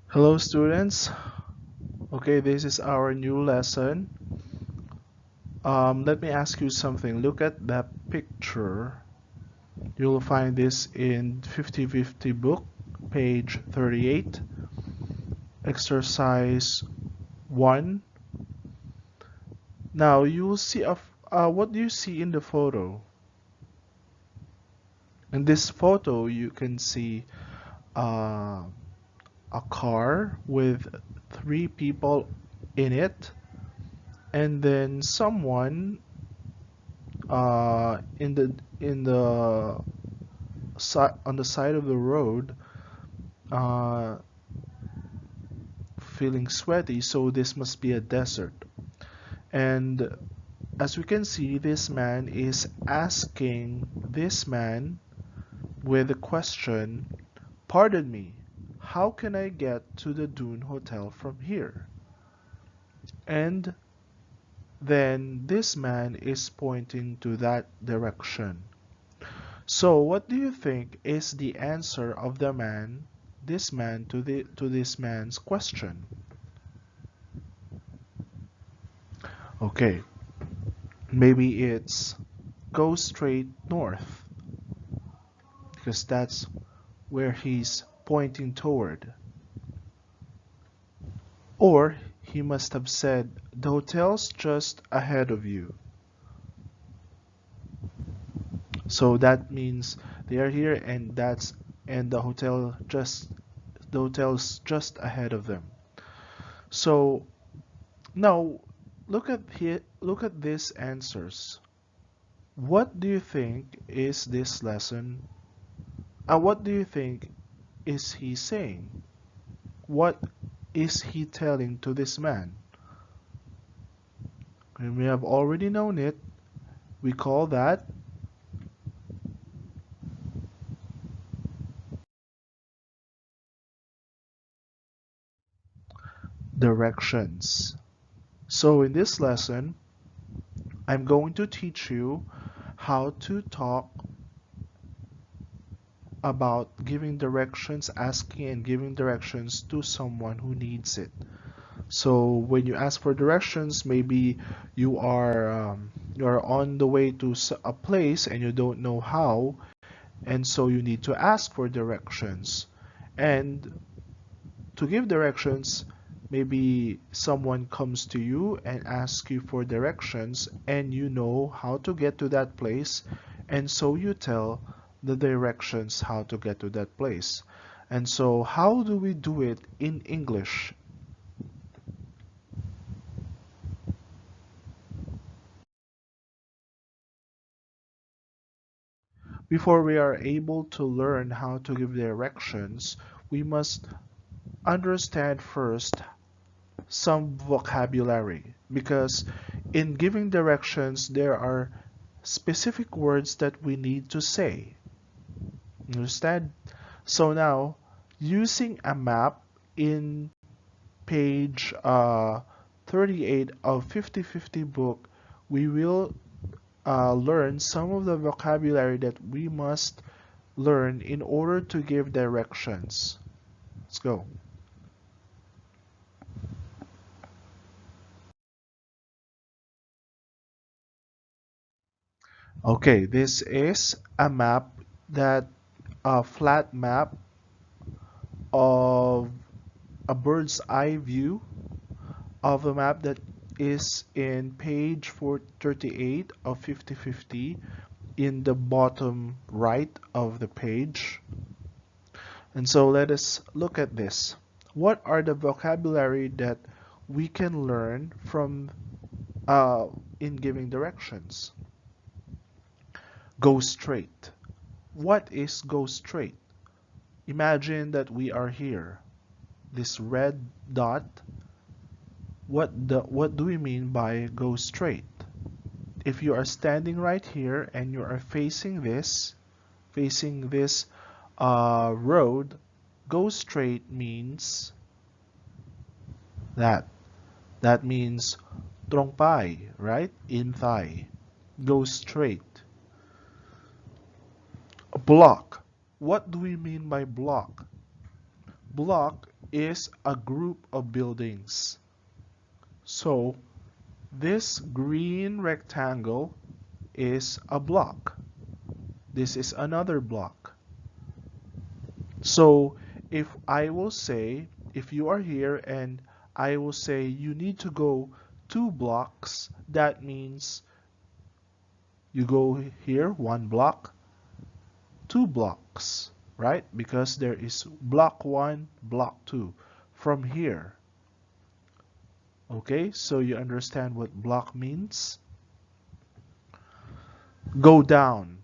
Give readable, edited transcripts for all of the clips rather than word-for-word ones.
Hello students. Okay, this is our new lesson. Let me ask you something. Look at that picture. You'll find this in 50/50 book, page 38, exercise 1. Now you will see what do you see in the photo? In this photo, you can see uh, a car with 3 people in it, and then someone in the on the side of the road, uh, feeling sweaty, so this must be a desert. And as we can see, this man is asking this man with a question, pardon me, how can I get to the Dune Hotel from here? And then this man is pointing to that direction. So what do you think is the answer of this man to this man's question? Okay, maybe it's go straight north because that's where he's pointing toward. Or he must have said the hotel's just ahead of you. So that means they are here and the hotel's just ahead of them. So now look at these answers. What do you think is this lesson? What do you think is he saying? What is he telling to this man? And we have already known it. We call that directions. So in this lesson, I'm going to teach you how to talk about giving directions, asking and giving directions to someone who needs it. So when you ask for directions, maybe you are on the way to a place and you don't know how, and so you need to ask for directions. And to give directions, maybe someone comes to you and asks you for directions, and you know how to get to that place, and so you tell the directions how to get to that place. And so, how do we do it in English? Before we are able to learn how to give directions, we must understand first some vocabulary, because in giving directions there are specific words that we need to say. Understand? So now, using a map in page 38 of 50/50 book, we will learn some of the vocabulary that we must learn in order to give directions. Let's go. Okay, this is a map that a flat map of a bird's eye view of a map that is in page 438 of 50/50 in the bottom right of the page. And so let us look at this. What are the vocabulary that we can learn from uh, in giving directions? Go straight. What is go straight? Imagine that we are here. This red dot, what do we mean by go straight? If you are standing right here and you are facing this road, go straight means that. That means trongpai, right? In thigh. Go straight. Block. What do we mean by block? Block is a group of buildings. So this green rectangle is a block. This is another block. So if I will say, if you are here and I will say you need to go 2 blocks, that means you go here 1 block, 2 blocks, right? Because there is block 1, block 2 from here. Okay, so you understand what block means? Go down.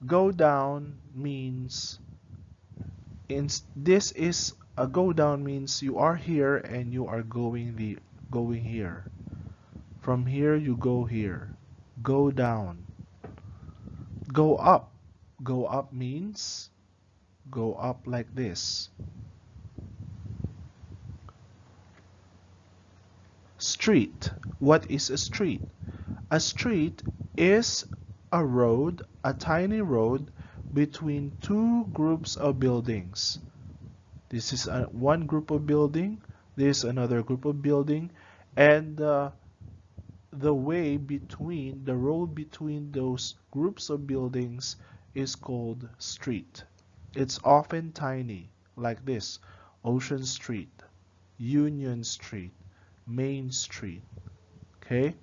Go down means this is a go down means you are here and you are going here. From here you go here. Go down. Go up. Go up means go up like this. Street. What is a street? A street is a road, a tiny road between 2 groups of buildings. This is one group of building, this is another group of building, and the way between, the road between those groups of buildings is called street. It's often tiny, like this: Ocean Street, Union Street, Main Street. Okay,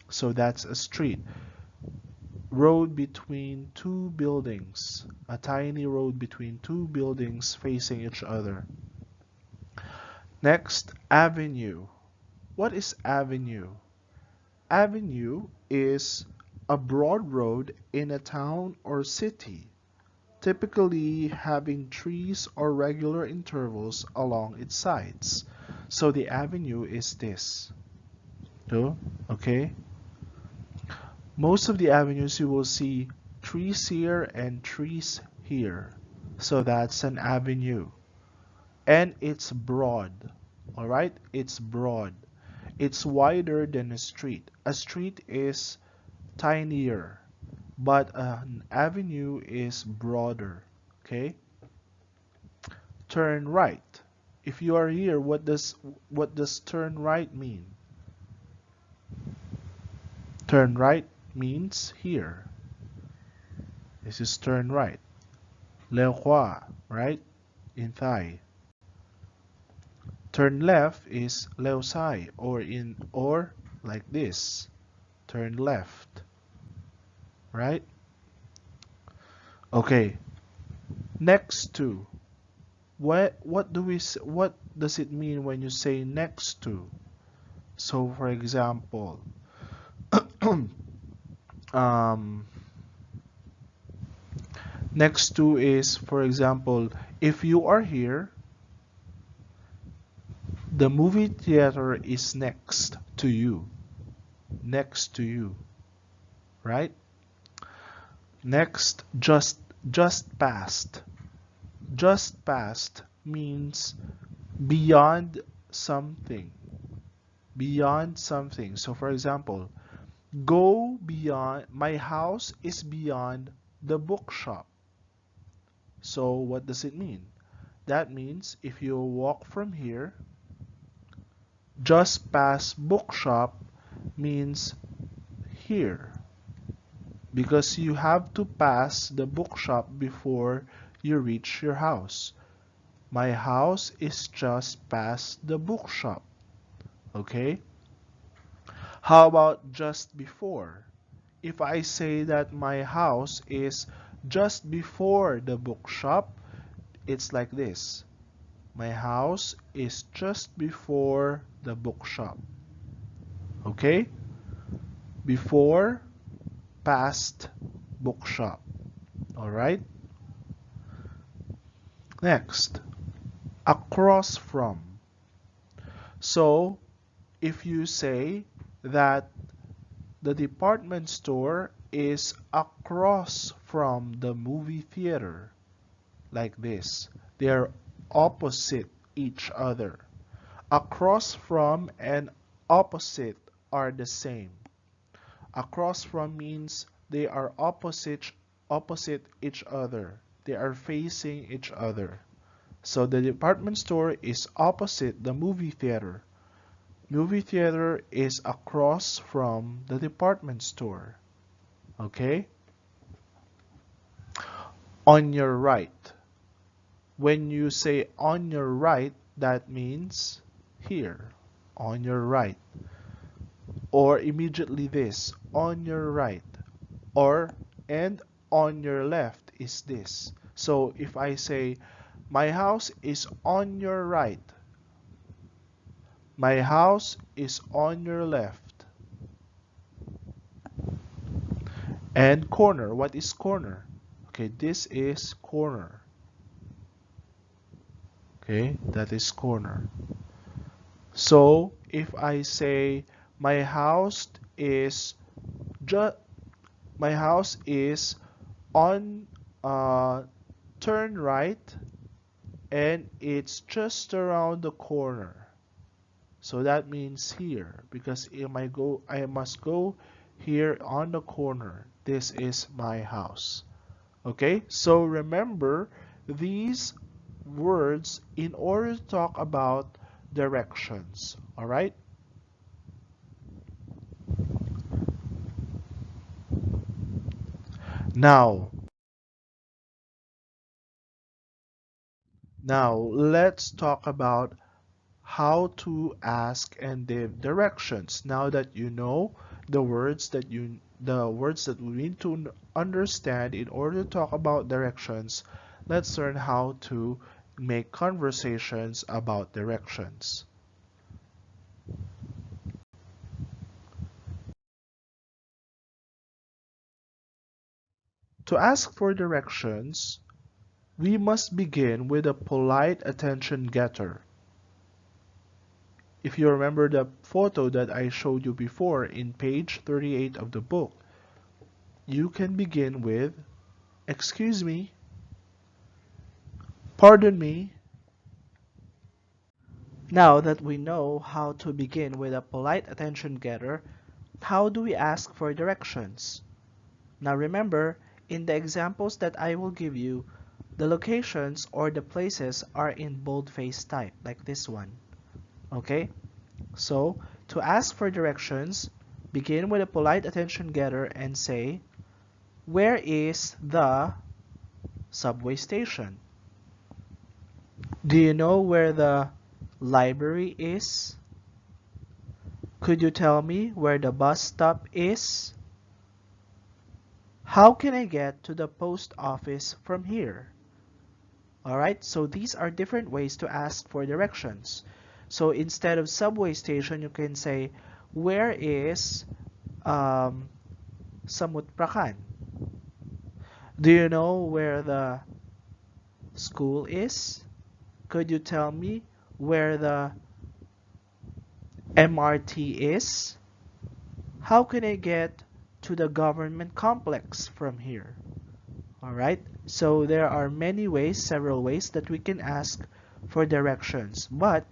so that's a street. Road between 2 buildings, a tiny road between 2 buildings facing each other. Next, avenue. What is avenue? Avenue is a broad road in a town or city, typically having trees or regular intervals along its sides. So the avenue is this. Okay? Most of the avenues you will see trees here and trees here. So that's an avenue. And it's broad. Alright? It's broad. It's wider than a street. A street is tinier, but an avenue is broader. Okay? Turn right. If you are here, what does turn right mean? Turn right means here. This is turn right. Leo Hua, right? In Thai. Turn left is Leo Sai, or like this. Turn left. Right? Okay. Next to. What does it mean when you say next to? So for example, um, next to is, for example, if you are here, the movie theater is next to you. Next to you. Right? Next, just past. Just past means beyond something. Beyond something. So for example, go beyond, my house is beyond the bookshop. So what does it mean? That means if you walk from here, just past bookshop means here. Because you have to pass the bookshop before you reach your house. My house is just past the bookshop. Okay? How about just before? If I say that my house is just before the bookshop, it's like this. My house is just before the bookshop. Okay? Before, past, bookshop. Alright? Next, across from. So, if you say that the department store is across from the movie theater, like this, they are opposite each other. Across from and opposite are the same. Across from means they are opposite each other. They are facing each other. So the department store is opposite the movie theater. Movie theater is across from the department store. Okay? On your right. When you say on your right, that means here, on your right. Or immediately this, on your right. Or, and on your left is this. So if I say, my house is on your right, my house is on your left. And corner, what is corner? Okay, this is corner. Okay, that is corner. So if I say my house is just my house is on turn right and it's just around the corner. So that means here because I must go here on the corner. This is my house. Okay? So remember these words in order to talk about directions. All right? Now, let's talk about how to ask and give directions. Now that you know the words that we need to understand in order to talk about directions, let's learn how to make conversations about directions. To ask for directions, we must begin with a polite attention getter. If you remember the photo that I showed you before in page 38 of the book, you can begin with, excuse me, pardon me. Now that we know how to begin with a polite attention getter, how do we ask for directions? Now remember, in the examples that I will give you, the locations or the places are in boldface type, like this one. Okay? So, to ask for directions, begin with a polite attention getter and say, where is the subway station? Do you know where the library is? Could you tell me where the bus stop is? How can I get to the post office from here? Alright, so these are different ways to ask for directions. So instead of subway station, you can say, where is Samut Prakan? Do you know where the school is? Could you tell me where the MRT is? How can I get to the government complex from here? Alright, so there are many ways, several ways that we can ask for directions. But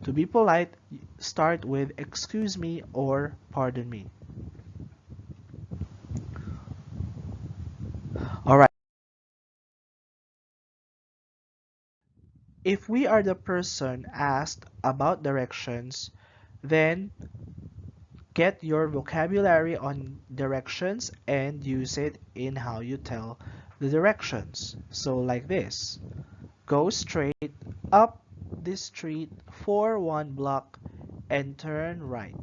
to be polite, start with excuse me or pardon me. Alright, if we are the person asked about directions, then get your vocabulary on directions and use it in how you tell the directions. So like this, go straight up this street for 1 block and turn right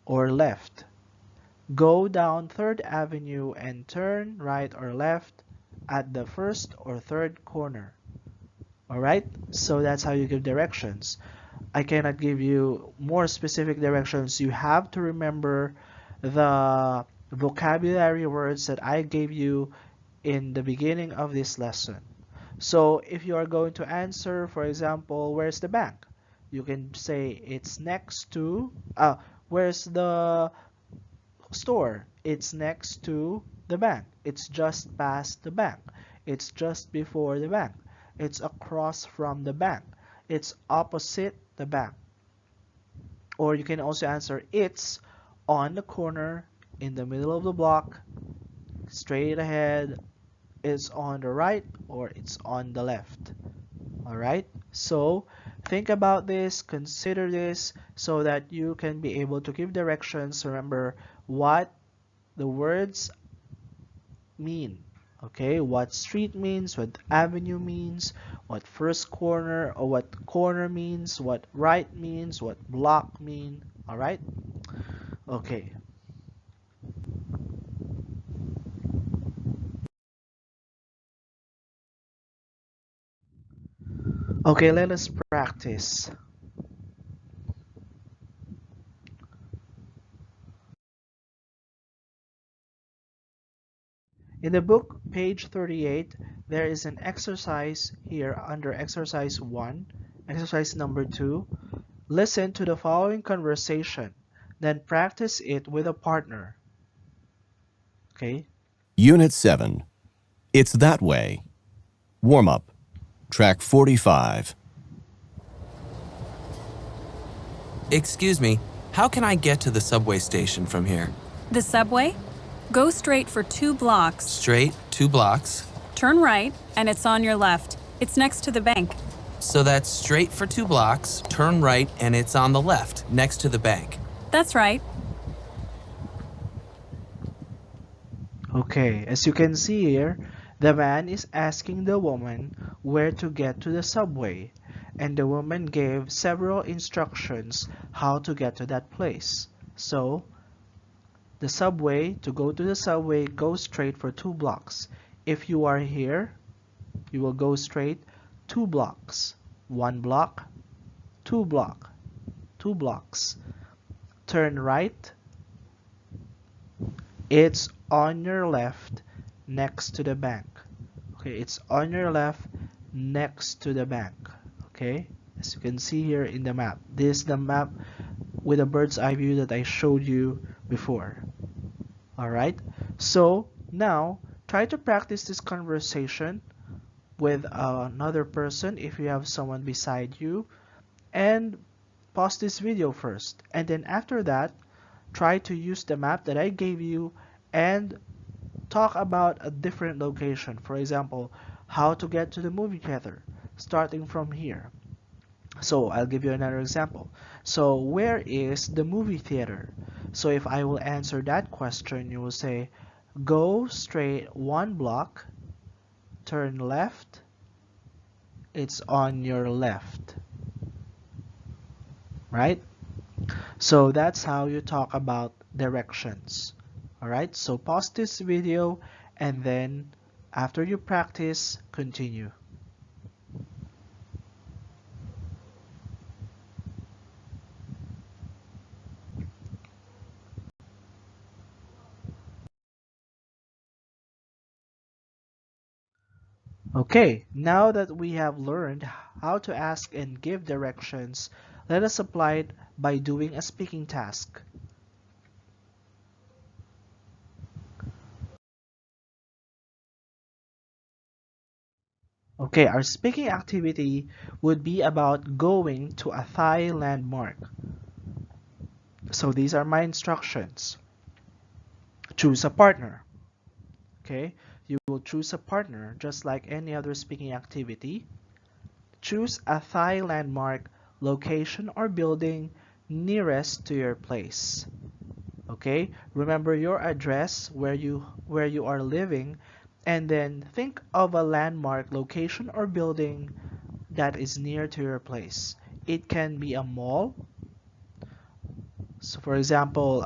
or left. Go down 3rd Avenue and turn right or left at the first or third corner. Alright, so that's how you give directions. I cannot give you more specific directions. You have to remember the vocabulary words that I gave you in the beginning of this lesson. So if you are going to answer, for example, where's the bank? You can say it's next to, where's the store? It's next to the bank. It's just past the bank. It's just before the bank. It's across from the bank. It's opposite the bank. Or you can also answer it's on the corner in the middle of the block, straight ahead, it's on the right or it's on the left. All right, so think about this, consider this so that you can be able to give directions. Remember what the words mean. Okay, what street means, what avenue means, what first corner or what corner means, what right means, what block mean. All right, okay. Okay, let us practice. In the book, page 38, there is an exercise here under exercise 1, exercise number 2. Listen to the following conversation, then practice it with a partner. Okay? Unit 7. It's that way. Warm up. Track 45. Excuse me, how can I get to the subway station from here? The subway? Go straight for 2 blocks. Straight, 2 blocks. Turn right, and it's on your left. It's next to the bank. So that's straight for 2 blocks, turn right, and it's on the left, next to the bank. That's right. Okay, as you can see here, the man is asking the woman where to get to the subway, and the woman gave several instructions how to get to that place. So, the subway, to go to the subway, go straight for 2 blocks. If you are here, you will go straight 2 blocks. 1 block, 2 block, 2 blocks. Turn right. It's on your left next to the bank. Okay, it's on your left next to the bank. Okay, as you can see here in the map. This is the map with a bird's eye view that I showed you before. Alright, so now try to practice this conversation with another person if you have someone beside you, and pause this video first, and then after that try to use the map that I gave you and talk about a different location. For example, how to get to the movie theater starting from here. So I'll give you another example. So where is the movie theater? So if I will answer that question, you will say go straight 1 block, turn left, it's on your left, right? So that's how you talk about directions. Alright, so pause this video and then after you practice, continue. Okay, now that we have learned how to ask and give directions, let us apply it by doing a speaking task. Okay, our speaking activity would be about going to a Thai landmark. So these are my instructions. Choose a partner. Okay, you will choose a partner just like any other speaking activity. Choose a Thai landmark, location or building nearest to your place. Okay, remember your address where you are living, and then think of a landmark, location or building that is near to your place. It can be a mall. So for example,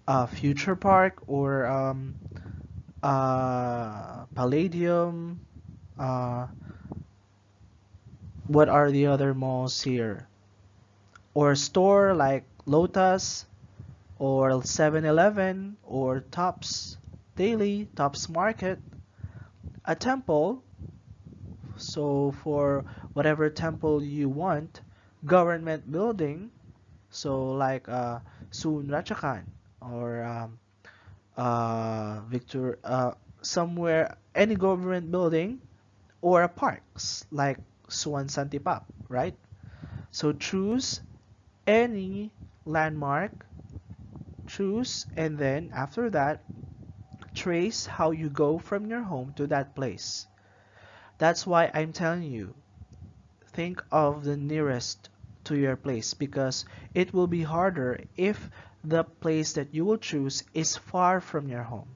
a Future Park or Palladium. What are the other malls here? Or a store like Lotus or 7-Eleven or Tops Daily, Tops Market. A temple, so for whatever temple you want. Government building, so like Sun Ratchakan or Victor, somewhere, any government building, or a parks like Suan Santipap, right? So choose any landmark, choose, and then after that Trace how you go from your home to that place. That's why I'm telling you, think of the nearest to your place because it will be harder if the place that you will choose is far from your home.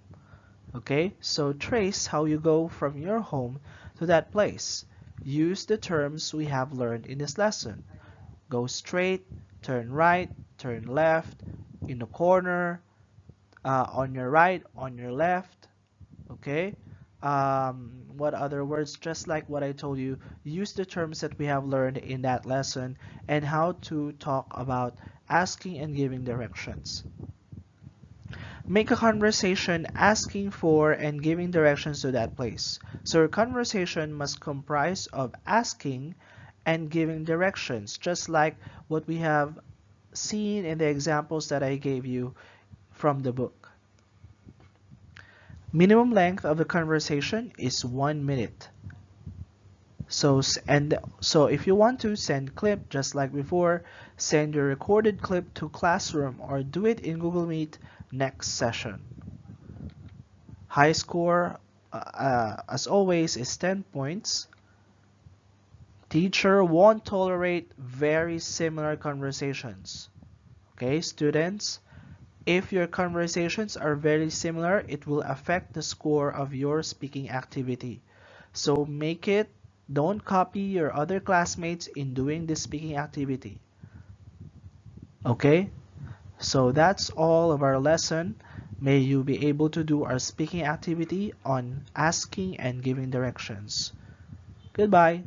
Okay, so trace how you go from your home to that place. Use the terms we have learned in this lesson. Go straight, turn right, turn left, in the corner, on your right, on your left. Okay, what other words? Just like what I told you, use the terms that we have learned in that lesson and how to talk about asking and giving directions. Make a conversation asking for and giving directions to that place. So your conversation must comprise of asking and giving directions, just like what we have seen in the examples that I gave you from the book. Minimum length of the conversation is 1 minute. So if you want to send clip just like before, send your recorded clip to Classroom or do it in Google Meet next session. High score, as always, is 10 points. Teacher won't tolerate very similar conversations. Okay, students, if your conversations are very similar, it will affect the score of your speaking activity. So don't copy your other classmates in doing this speaking activity. Okay, so that's all of our lesson. May you be able to do our speaking activity on asking and giving directions. Goodbye.